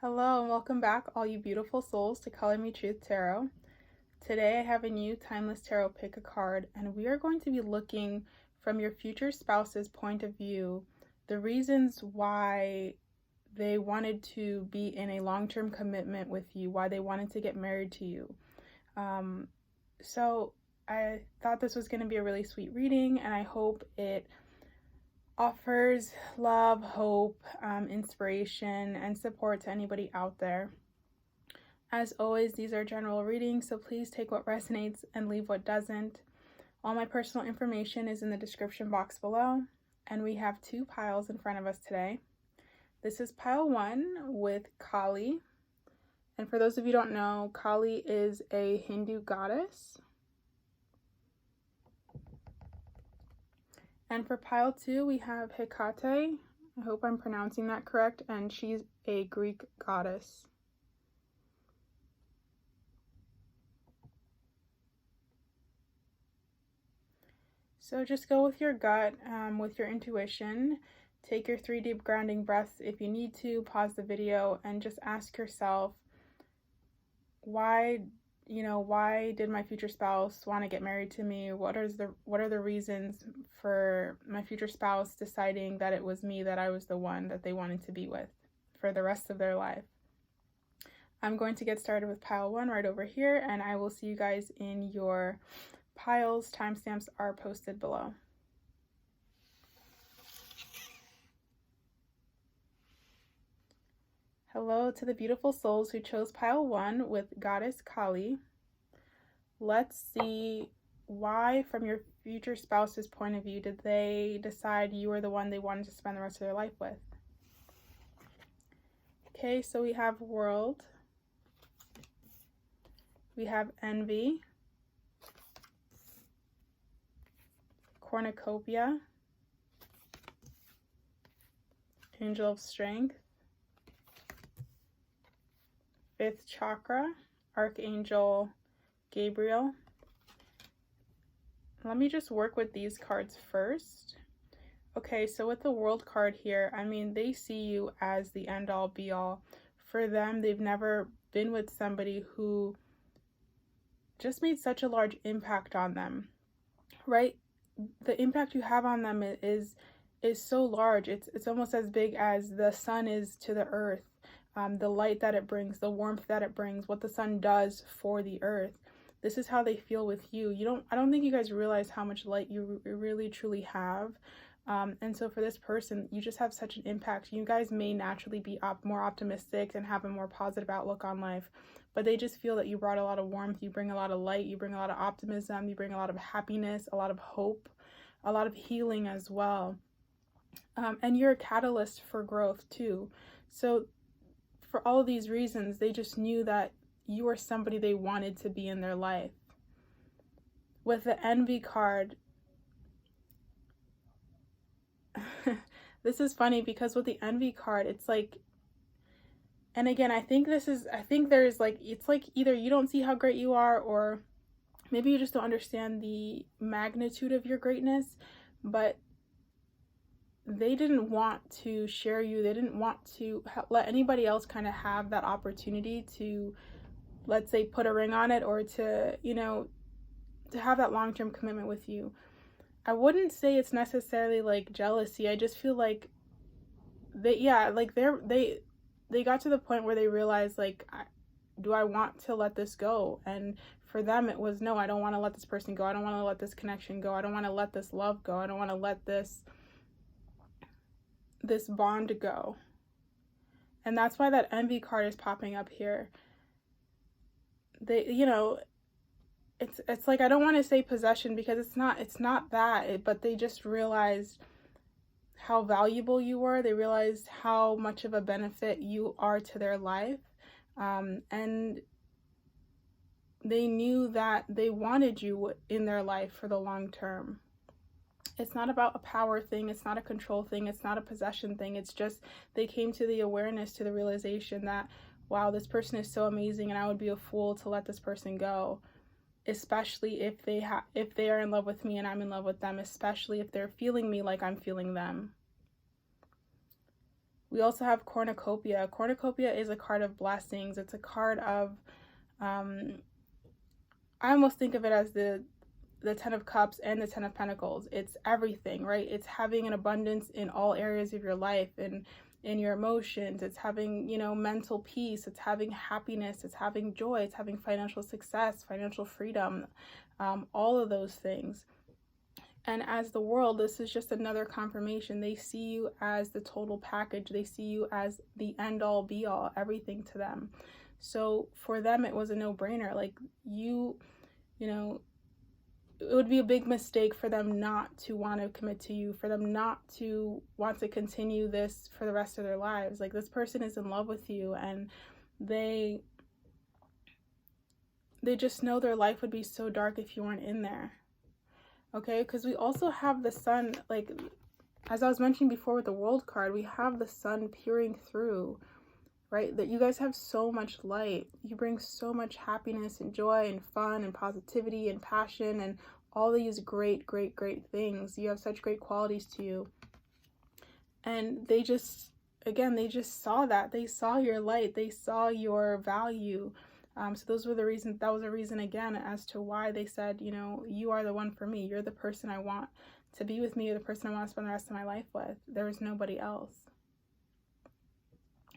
Hello and welcome back, all you beautiful souls, to Color Me Truth Tarot. Today I have a new Timeless Tarot Pick a Card, and we are going to be looking from your future spouse's point of view, the reasons why they wanted to be in a long-term commitment with you, why they wanted to get married to you. So I thought this was going to be a really sweet reading, and I hope it offers love, hope, inspiration, and support to anybody out there. As always, these are general readings, so please take what resonates and leave what doesn't. All my personal information is in the description box below, and we have two piles in front of us today. This is pile 1 with Kali, and for those of you who don't know, Kali is a Hindu goddess. And for pile 2, we have Hecate. I hope I'm pronouncing that correct, and she's a Greek goddess. So just go with your gut, with your intuition. Take your 3 deep grounding breaths if you need to. Pause the video and just ask yourself, why did my future spouse want to get married to me? What are the reasons for my future spouse deciding that it was me, that I was the one that they wanted to be with for the rest of their life? I'm going to get started with pile 1 right over here, and I will see you guys in your piles. Timestamps are posted below. Hello to the beautiful souls who chose pile 1 with Goddess Kali. Let's see why, from your future spouse's point of view, did they decide you were the one they wanted to spend the rest of their life with? Okay, so we have World. We have Envy. Cornucopia. Angel of Strength. 5th chakra, Archangel Gabriel. Let me just work with these cards first. Okay, so with the World card here, I mean, they see you as the end-all be-all. For them, they've never been with somebody who just made such a large impact on them, right? The impact you have on them is so large. It's almost as big as the sun is to the earth. The light that it brings, the warmth that it brings, what the sun does for the earth. This is how they feel with you. I don't think you guys realize how much light you really truly have. And so for this person, you just have such an impact. You guys may naturally be more optimistic and have a more positive outlook on life, but they just feel that you brought a lot of warmth, you bring a lot of light, you bring a lot of optimism, you bring a lot of happiness, a lot of hope, a lot of healing as well. And you're a catalyst for growth too. So for all of these reasons, they just knew that you were somebody they wanted to be in their life. With the Envy card, this is funny because with the Envy card, it's like, and again, I think there's like, it's like either you don't see how great you are, or maybe you just don't understand the magnitude of your greatness, but they didn't want to share you. They didn't want to let anybody else kind of have that opportunity to, let's say, put a ring on it, or to, to have that long-term commitment with you. I wouldn't say it's necessarily like jealousy. I just feel like they got to the point where they realized, like, do I want to let this go? And for them, it was, no, I don't want to let this person go. I don't want to let this connection go. I don't want to let this love go. I don't want to let this bond go. And that's why that Envy card is popping up here. They, it's like, I don't want to say possession because it's not that, but they just realized how valuable you were. They realized how much of a benefit you are to their life. And they knew that they wanted you in their life for the long term. It's not about a power thing. It's not a control thing. It's not a possession thing. It's just they came to the awareness, to the realization that, wow, this person is so amazing, and I would be a fool to let this person go, especially if they are in love with me and I'm in love with them, especially if they're feeling me like I'm feeling them. We also have cornucopia. Cornucopia is a card of blessings. It's a card of, I almost think of it as the Ten of Cups and the Ten of Pentacles. It's everything, right? It's having an abundance in all areas of your life and in your emotions. It's having, you know, mental peace. It's having happiness. It's having joy. It's having financial success, financial freedom, all of those things. And as the world, this is just another confirmation. They see you as the total package. They see you as the end all be all, everything to them. So for them, it was a no-brainer. Like you know, it would be a big mistake for them not to want to commit to you, for them not to want to continue this for the rest of their lives. Like, this person is in love with you, and they just know their life would be so dark if you weren't in there. Okay, because we also have the sun, like, as I was mentioning before with the World card, we have the sun peering through, right? That you guys have so much light. You bring so much happiness and joy and fun and positivity and passion and all these great, great, great things. You have such great qualities to you. And they just, again, they just saw that. They saw your light. They saw your value. So those were the reasons, that was a reason again as to why they said, you know, you are the one for me. You're the person I want to be with me. You're the person I want to spend the rest of my life with. There is nobody else.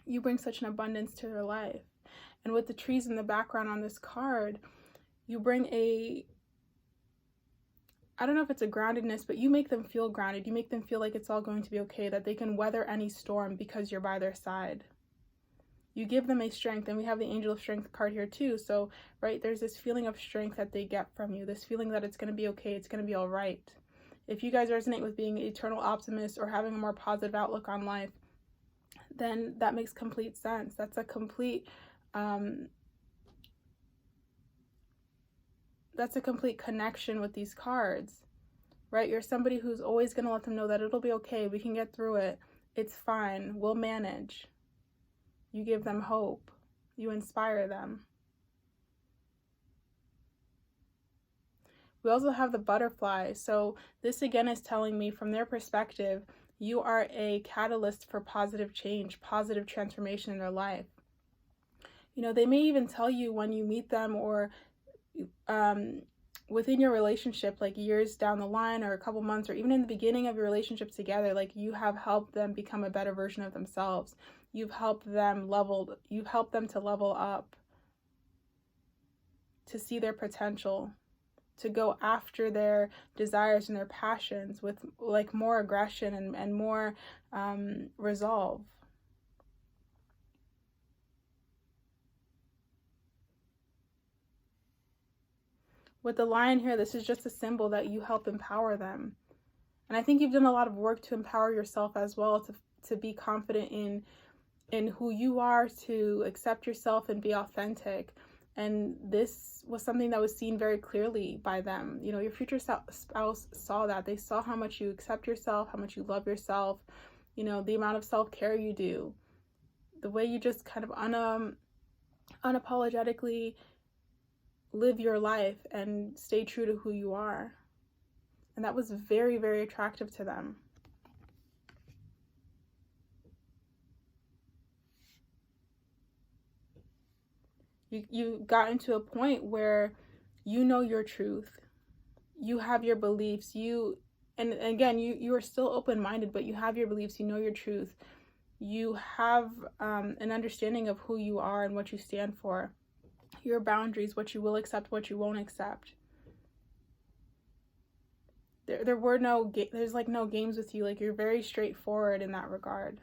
You bring such an abundance to their life. And with the trees in the background on this card, you bring a, I don't know if it's a groundedness, but you make them feel grounded. You make them feel like it's all going to be okay, that they can weather any storm because you're by their side. You give them a strength, and we have the Angel of Strength card here too. So, right, there's this feeling of strength that they get from you, this feeling that it's going to be okay, it's going to be all right. If you guys resonate with being an eternal optimist or having a more positive outlook on life, then that makes complete sense. That's a complete connection with these cards, right? You're somebody who's always going to let them know that it'll be okay, we can get through it, it's fine, we'll manage. You give them hope. You inspire them. We also have the butterfly. So this again is telling me, from their perspective, you are a catalyst for positive change, positive transformation in their life. You know, they may even tell you when you meet them, or within your relationship, like years down the line or a couple months, or even in the beginning of your relationship together, like you have helped them become a better version of themselves. You've helped them to level up, to see their potential, to go after their desires and their passions with like more aggression and more resolve. With the lion here, this is just a symbol that you help empower them. And I think you've done a lot of work to empower yourself as well, to be confident in who you are, to accept yourself and be authentic. And this was something that was seen very clearly by them. You know, your future spouse saw that. They saw how much you accept yourself, how much you love yourself, you know, the amount of self-care you do, the way you just kind of unapologetically live your life and stay true to who you are. And that was very, very attractive to them. You got into a point where you know your truth. You have your beliefs. And again, you are still open-minded, but you have your beliefs. You know your truth. You have an understanding of who you are and what you stand for. Your boundaries, what you will accept, what you won't accept. There's like no games with you. Like, you're very straightforward in that regard.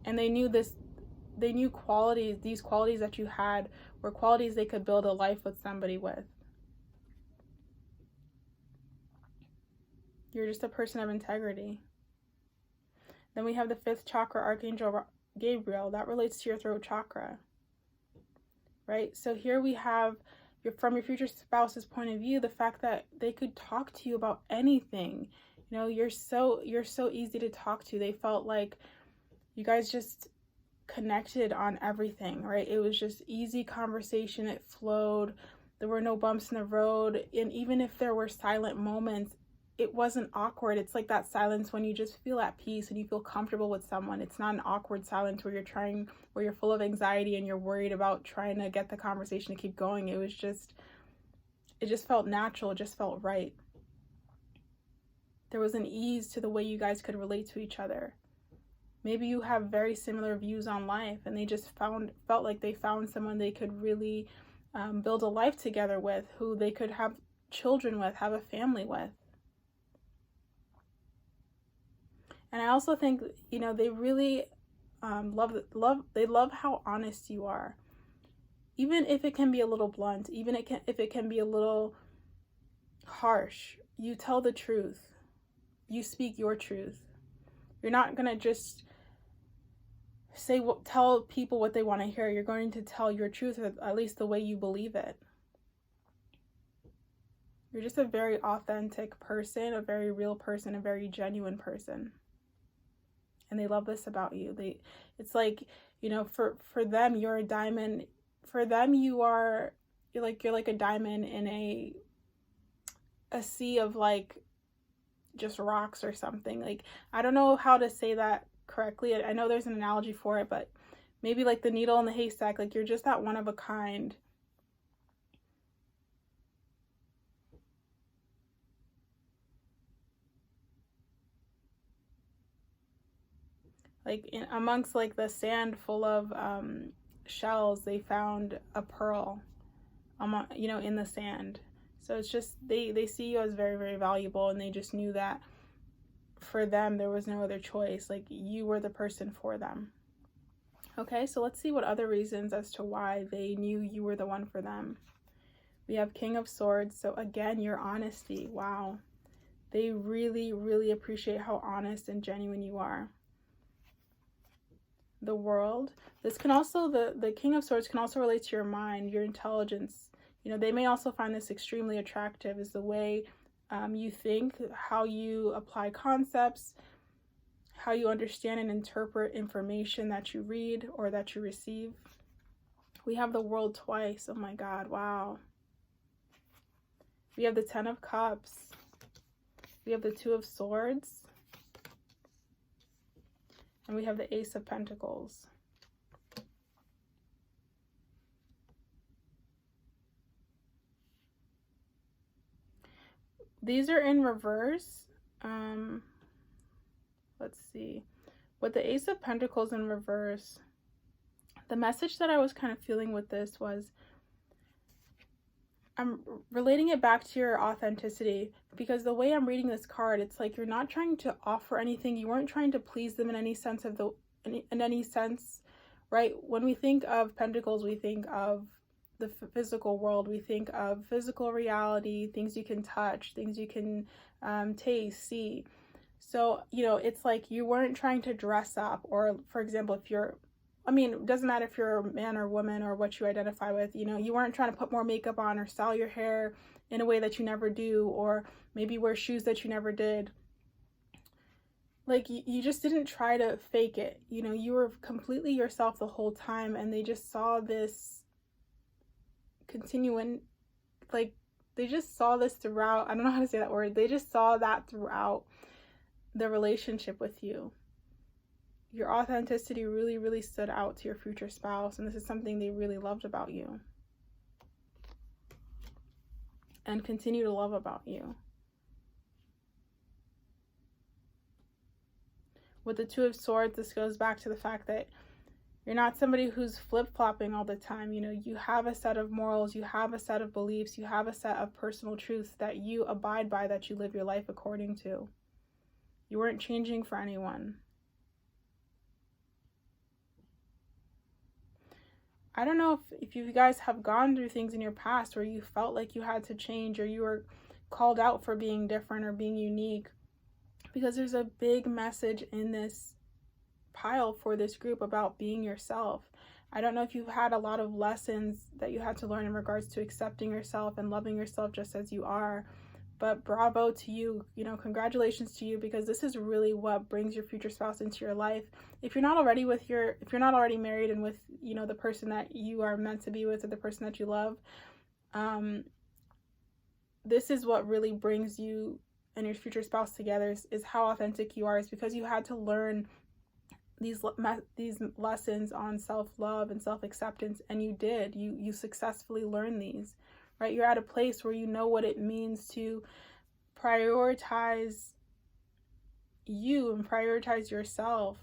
And they knew this. They knew these qualities that you had were qualities they could build a life with somebody with. You're just a person of integrity. Then we have the 5th chakra, Archangel Gabriel. That relates to your throat chakra, right? So here we have, from your future spouse's point of view, the fact that they could talk to you about anything. You know, you're so easy to talk to. They felt like you guys just connected on everything, right? It was just easy conversation. It flowed. There were no bumps in the road. And even if there were silent moments, it wasn't awkward. It's like that silence when you just feel at peace and you feel comfortable with someone. It's not an awkward silence where you're full of anxiety and you're worried about trying to get the conversation to keep going. It just felt natural. It just felt right. There was an ease to the way you guys could relate to each other. Maybe you have very similar views on life and they just felt like they found someone they could really build a life together with, who they could have children with, have a family with. And I also think, they really love how honest you are. Even if it can be a little blunt, even if it can be a little harsh, you tell the truth. You speak your truth. You're not going to just tell people what they want to hear. You're going to tell your truth, at least the way you believe it. You're just a very authentic person, a very real person, a very genuine person. And they love this about you. It's like, for them, you're a diamond. For them, you're like a diamond in a sea of like just rocks or something. Like, I don't know how to say that correctly. I know there's an analogy for it, but maybe like the needle in the haystack. Like, you're just that one of a kind. Like amongst like the sand full of shells, they found a pearl, in the sand. So it's just, they see you as very, very valuable, and they just knew that for them, there was no other choice. Like, you were the person for them. Okay, so let's see what other reasons as to why they knew you were the one for them. We have King of Swords. So again, your honesty. Wow. They really, really appreciate how honest and genuine you are. The World. This can also, the King of Swords can also relate to your mind, your intelligence. They may also find this extremely attractive, is the way you think, how you apply concepts, how you understand and interpret information that you read or that you receive. We have the World twice. Oh my God, wow. We have the Ten of Cups. We have the Two of Swords. And we have the Ace of Pentacles. These are in reverse. Let's see. With the Ace of Pentacles in reverse, the message that I was kind of feeling with this was, I'm relating it back to your authenticity, because the way I'm reading this card, it's like you're not trying to offer anything. You weren't trying to please them in any sense right? When we think of Pentacles, we think of the physical world. We think of physical reality, things you can touch, things you can taste, see. So, it's like you weren't trying to dress up, or for example, it doesn't matter if you're a man or woman or what you identify with, you weren't trying to put more makeup on or style your hair in a way that you never do, or maybe wear shoes that you never did. Like, you just didn't try to fake it. You were completely yourself the whole time, and they just saw this continuing, like, they just saw this throughout. I don't know how to say that word. They just saw that throughout the relationship with you. Your authenticity really, really stood out to your future spouse, and this is something they really loved about you and continue to love about you. With the Two of Swords, this goes back to the fact that you're not somebody who's flip-flopping all the time. You have a set of morals, you have a set of beliefs, you have a set of personal truths that you abide by, that you live your life according to. You weren't changing for anyone. I don't know if you guys have gone through things in your past where you felt like you had to change, or you were called out for being different or being unique, because there's a big message in this pile for this group about being yourself. I don't know if you've had a lot of lessons that you had to learn in regards to accepting yourself and loving yourself just as you are, but bravo to you. Congratulations to you, because this is really what brings your future spouse into your life. If you're not already married and with, the person that you are meant to be with, or the person that you love, this is what really brings you and your future spouse together is how authentic you are. Is because you had to learn these lessons on self-love and self-acceptance, and you did. You successfully learned these, right? You're at a place where you know what it means to prioritize you and prioritize yourself,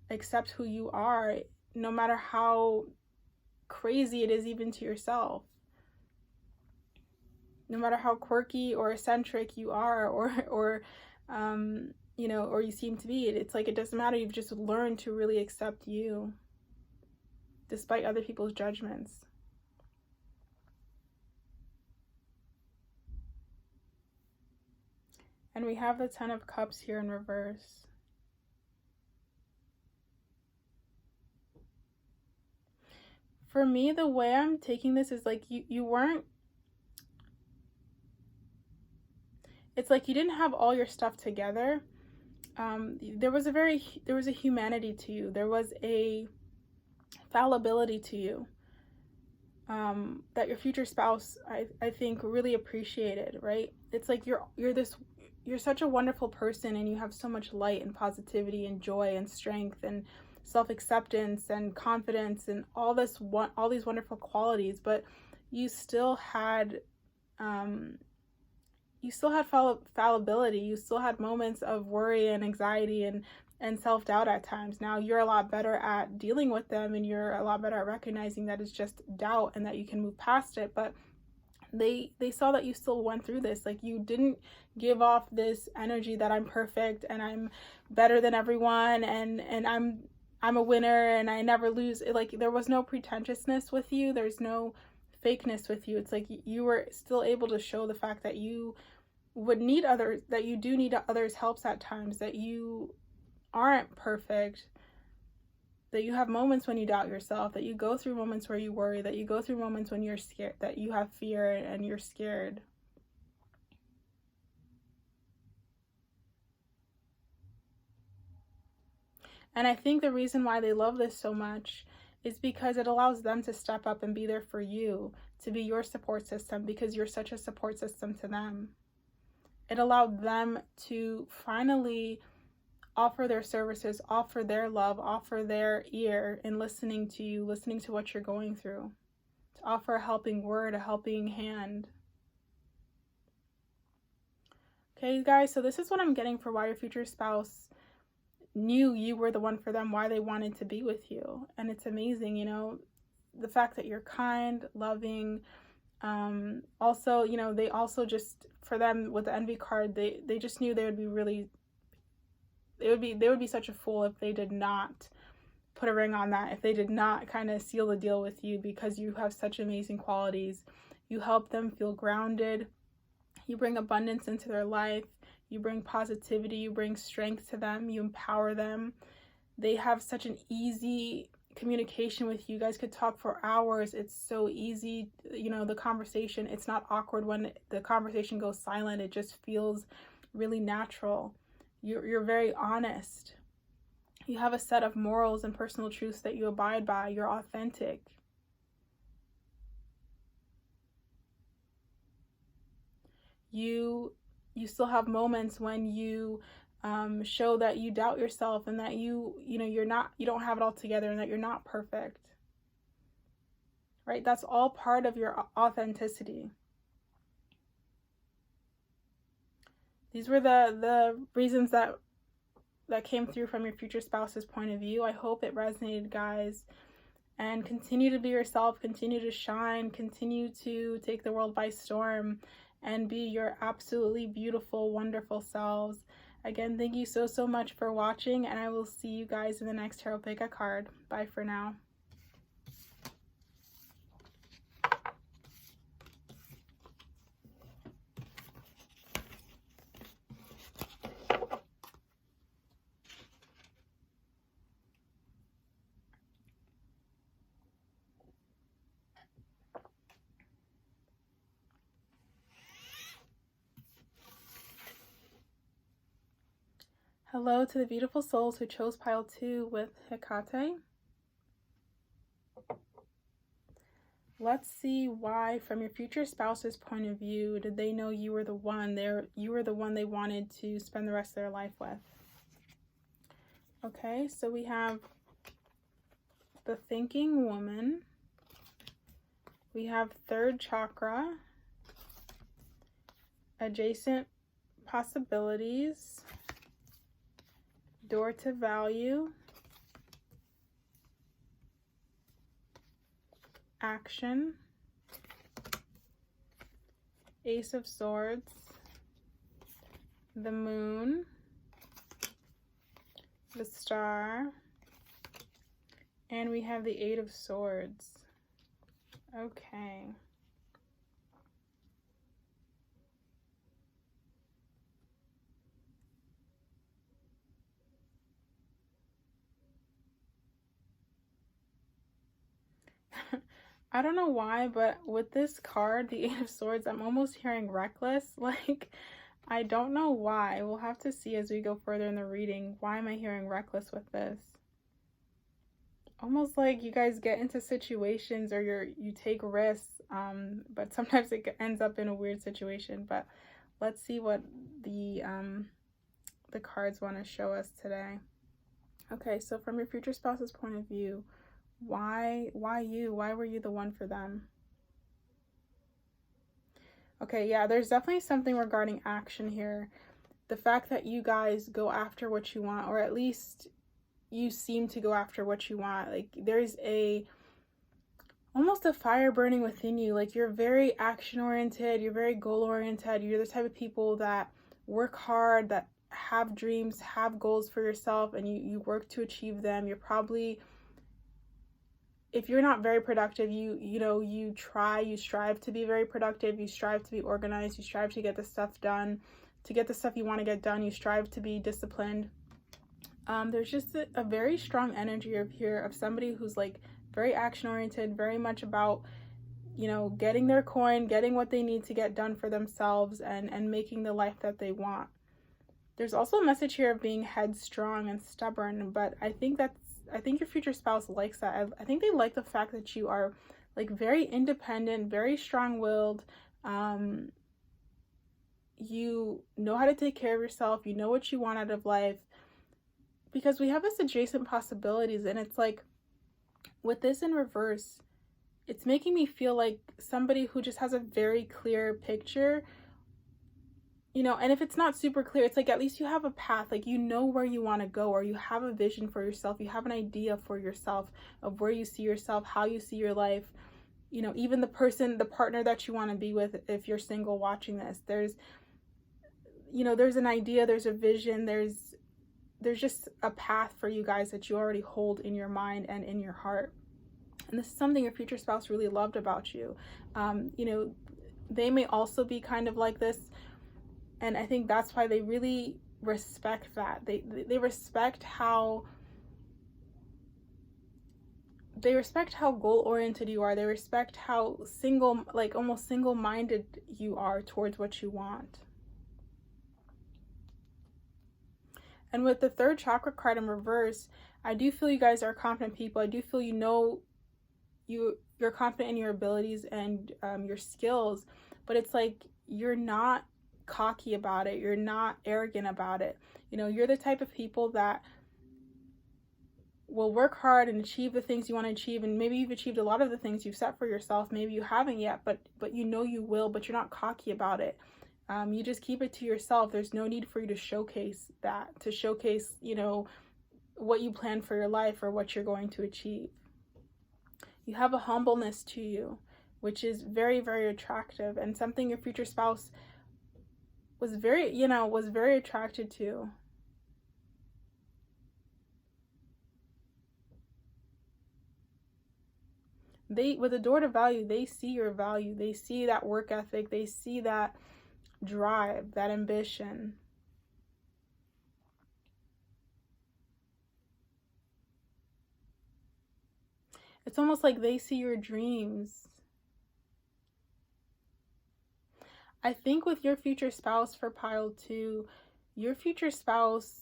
accept who you are, no matter how crazy it is even to yourself, no matter how quirky or eccentric you are, or you know, or you seem to be. It's like, it doesn't matter. You've just learned to really accept you despite other people's judgments. And we have the 10 of Cups here in reverse. For me, the way I'm taking this is like you weren't, it's like you didn't have all your stuff together. There was a humanity to you. There was a fallibility to you that your future spouse, I think, really appreciated, right? It's like you're such a wonderful person, and you have so much light and positivity and joy and strength and self-acceptance and confidence and all these wonderful qualities, but you still had fallibility. You still had moments of worry and anxiety and self-doubt at times. Now you're a lot better at dealing with them, and you're a lot better at recognizing that it's just doubt and that you can move past it. But they saw that you still went through this. Like, you didn't give off this energy that I'm perfect and I'm better than everyone and I'm a winner and I never lose. Like, there was no pretentiousness with you. There's no fakeness with you. It's like you were still able to show the fact that you would need others, that you do need others' helps at times, that you aren't perfect, that you have moments when you doubt yourself, that you go through moments where you worry, that you go through moments when you're scared, that you have fear and you're scared. And I think the reason why they love this so much is because it allows them to step up and be there for you, to be your support system, because you're such a support system to them. It allowed them to finally offer their services, offer their love, offer their ear in listening to you, listening to what you're going through, to offer a helping word, a helping hand. Okay, guys, so this is what I'm getting for why your future spouse knew you were the one for them, why they wanted to be with you. And it's amazing, you know, the fact that you're kind, loving. Also, you know, they also just, for them with the envy card, they just knew they would be really, they would be such a fool if they did not put a ring on that, if they did not kind of seal the deal with you, because you have such amazing qualities. You help them feel grounded. You bring abundance into their life. You bring positivity. You bring strength to them. You empower them. They have such an easy communication with you. You guys could talk for hours. It's so easy, you know, the conversation. It's not awkward when the conversation goes silent. It just feels really natural. You're very honest. You have a set of morals and personal truths that you abide by. You're authentic. You still have moments when you show that you doubt yourself and that you don't have it all together and that you're not perfect. Right? That's all part of your authenticity. These were the reasons that came through from your future spouse's point of view. I hope it resonated, guys. And continue to be yourself, continue to shine, continue to take the world by storm and be your absolutely beautiful, wonderful selves. Again, thank you so much for watching, and I will see you guys in the next Tarot Pick a Card. Bye for now. Hello to the beautiful souls who chose pile 2 with Hecate. Let's see why, from your future spouse's point of view, did they know you were the one they wanted to spend the rest of their life with. Okay, so we have the thinking woman. We have third chakra, adjacent possibilities, door to value, action, ace of swords, the moon, the star, and we have the eight of swords. Okay. I don't know why, but with this card, the Eight of Swords, I'm almost hearing reckless. Like, I don't know why. We'll have to see as we go further in the reading. Why am I hearing reckless with this? Almost like you guys get into situations or you take risks, but sometimes it ends up in a weird situation. But let's see what the cards want to show us today. Okay, so from your future spouse's point of view, why you? Why were you the one for them? Okay, yeah, there's definitely something regarding action here. The fact that you guys go after what you want, or at least you seem to go after what you want. Like, there's almost a fire burning within you. Like, you're very action oriented, you're very goal oriented, you're the type of people that work hard, that have dreams, have goals for yourself, and you work to achieve them. You're probably, if you're not very productive, you strive to be very productive, you strive to be organized, you strive to get the stuff done. To get the stuff you want to get done, you strive to be disciplined. There's just a very strong energy here of somebody who's like very action oriented, very much about, getting their coin, getting what they need to get done for themselves, and making the life that they want. There's also a message here of being headstrong and stubborn, but I think your future spouse likes that. I think they like the fact that you are like very independent, very strong-willed. You know how to take care of yourself. You know what you want out of life. Because we have this adjacent possibilities, and it's like, with this in reverse, it's making me feel like somebody who just has a very clear picture, and if it's not super clear, it's like at least you have a path, like you know where you want to go, or you have a vision for yourself, you have an idea for yourself of where you see yourself, how you see your life, even the partner that you want to be with. If you're single watching this, there's an idea, there's a vision, there's just a path for you guys that you already hold in your mind and in your heart. And this is something your future spouse really loved about you. They may also be kind of like this, and I think that's why they really respect that. They respect how goal-oriented you are. They respect how almost single-minded you are towards what you want. And with the third chakra card in reverse, I do feel you guys are confident people. I do feel you're confident in your abilities and your skills, but it's like you're not cocky about it. You're not arrogant about it. You're the type of people that will work hard and achieve the things you want to achieve, and maybe you've achieved a lot of the things you've set for yourself. Maybe you haven't yet, but you will, but you're not cocky about it. You just keep it to yourself. There's no need for you to showcase that, to showcase, what you plan for your life or what you're going to achieve. You have a humbleness to you, which is very, very attractive, and something your future spouse was very attracted to. With the door to value, they see your value. They see that work ethic. They see that drive, that ambition. It's almost like they see your dreams. I think with your future spouse for pile 2, your future spouse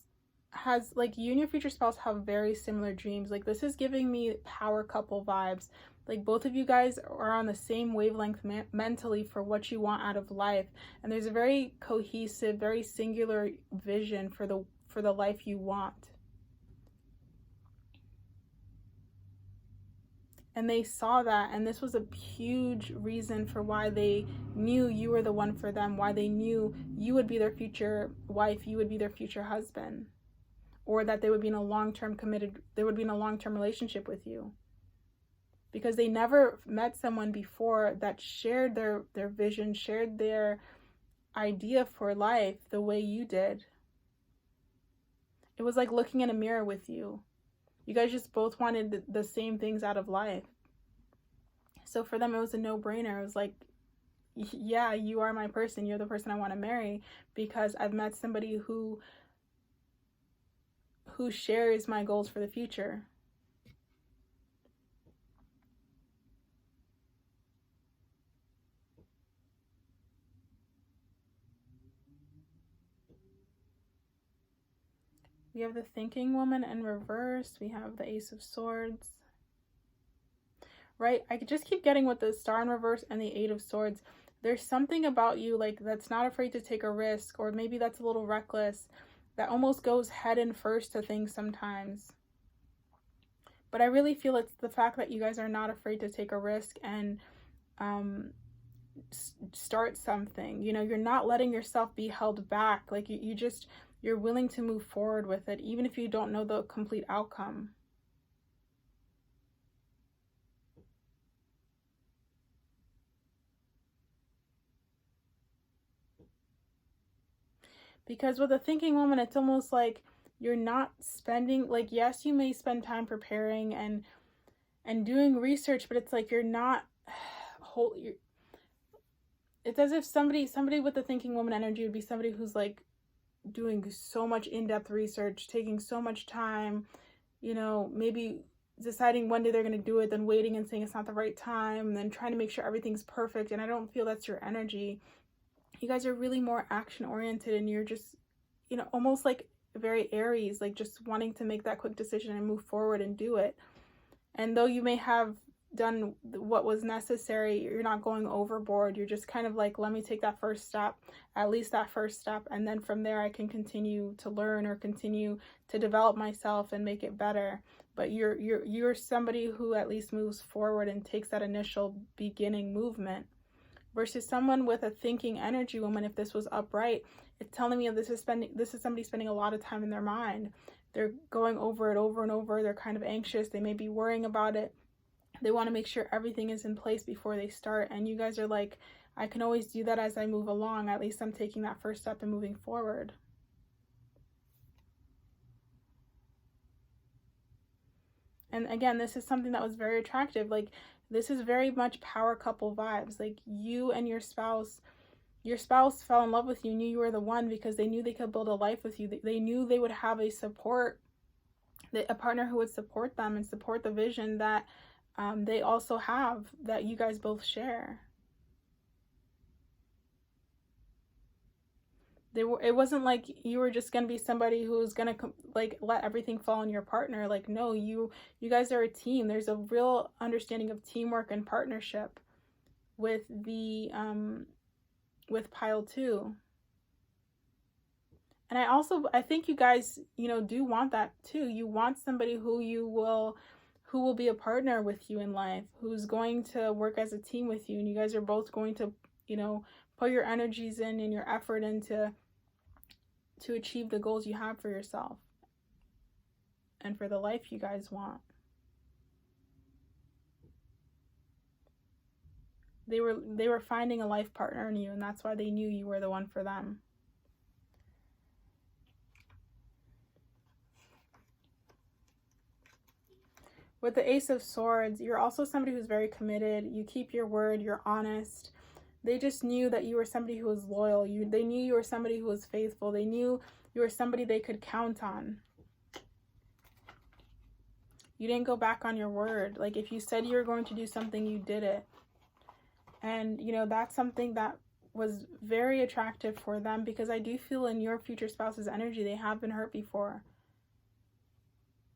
has, you and your future spouse have very similar dreams. Like, this is giving me power couple vibes. Like, both of you guys are on the same wavelength mentally for what you want out of life. And there's a very cohesive, very singular vision for the life you want. And they saw that, and this was a huge reason for why they knew you were the one for them, why they knew you would be their future wife, you would be their future husband, or that they would be in a long-term relationship with you. Because they never met someone before that shared their vision, shared their idea for life the way you did. It was like looking in a mirror with you. You guys just both wanted the same things out of life. So for them, it was a no-brainer. It was like, yeah, you are my person. You're the person I want to marry, because I've met somebody who shares my goals for the future. We have the thinking woman in reverse. We have the Ace of Swords. Right? I just keep getting with the Star in reverse and the Eight of Swords. There's something about you, like, that's not afraid to take a risk, or maybe that's a little reckless, that almost goes head in first to things sometimes. But I really feel it's the fact that you guys are not afraid to take a risk and start something. You know, you're not letting yourself be held back. Like, you're willing to move forward with it, even if you don't know the complete outcome. Because with a thinking woman, it's almost like you're not spending, like, yes, you may spend time preparing and doing research, but it's like you're not it's as if somebody with the thinking woman energy would be somebody who's like doing so much in-depth research, taking so much time, you know, maybe deciding when they're going to do it, then waiting and saying it's not the right time, and then trying to make sure everything's perfect. And I don't feel that's your energy. You guys are really more action oriented, and you're just, you know, almost like very Aries, like just wanting to make that quick decision and move forward and do it. And though you may have done what was necessary, you're not going overboard. You're just kind of like, let me take that first step, at least that first step, and then from there I can continue to learn or continue to develop myself and make it better. But you're somebody who at least moves forward and takes that initial beginning movement. Versus someone with a thinking energy woman, if this was upright, it's telling me this is somebody spending a lot of time in their mind. They're going over it over and over. They're kind of anxious. They may be worrying about it. They want to make sure everything is in place before they start. And you guys are like, I can always do that as I move along. At least I'm taking that first step and moving forward. And again, this is something that was very attractive. Like, this is very much power couple vibes. Like, you and your spouse fell in love with you, knew you were the one, because they knew they could build a life with you. They knew they would have a partner who would support them and support the vision that they also have, that you guys both share. It wasn't like you were just going to be somebody who was going to like let everything fall on your partner. Like, no, you guys are a team. There's a real understanding of teamwork and partnership with the with pile 2. And I think you guys, you know, do want that too. You want somebody who will be a partner with you in life, who's going to work as a team with you, and you guys are both going to, you know, put your energies in and your effort into to achieve the goals you have for yourself and for the life you guys want. They were finding a life partner in you, and that's why they knew you were the one for them. With the Ace of Swords, you're also somebody who's very committed. You keep your word, you're honest. They just knew that you were somebody who was loyal. They knew you were somebody who was faithful. They knew you were somebody they could count on. You didn't go back on your word. Like, if you said you were going to do something, you did it. And, you know, that's something that was very attractive for them, because I do feel in your future spouse's energy, they have been hurt before.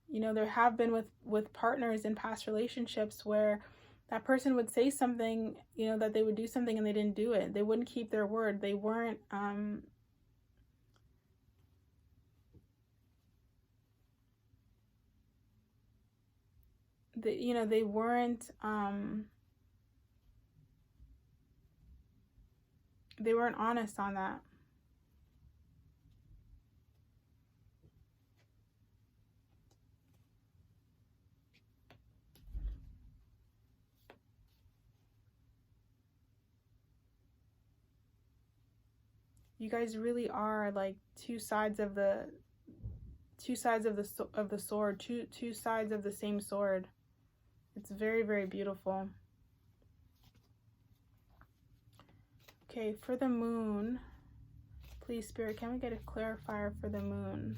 You know, there have been with partners in past relationships where that person would say something, you know, that they would do something and they didn't do it. They wouldn't keep their word. They weren't, you know, they weren't honest on that. You guys really are like two sides of the sword, two sides of the same sword. It's very, very beautiful. Okay, for the moon, please, Spirit, can we get a clarifier for the moon?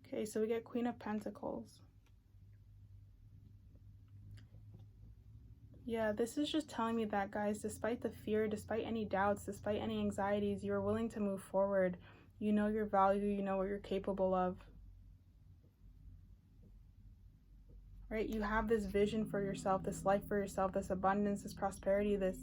Okay, so we get Queen of Pentacles. Yeah, this is just telling me that, guys, despite the fear, despite any doubts, despite any anxieties, you're willing to move forward. You know your value, you know what you're capable of. Right? You have this vision for yourself, this life for yourself, this abundance, this prosperity, this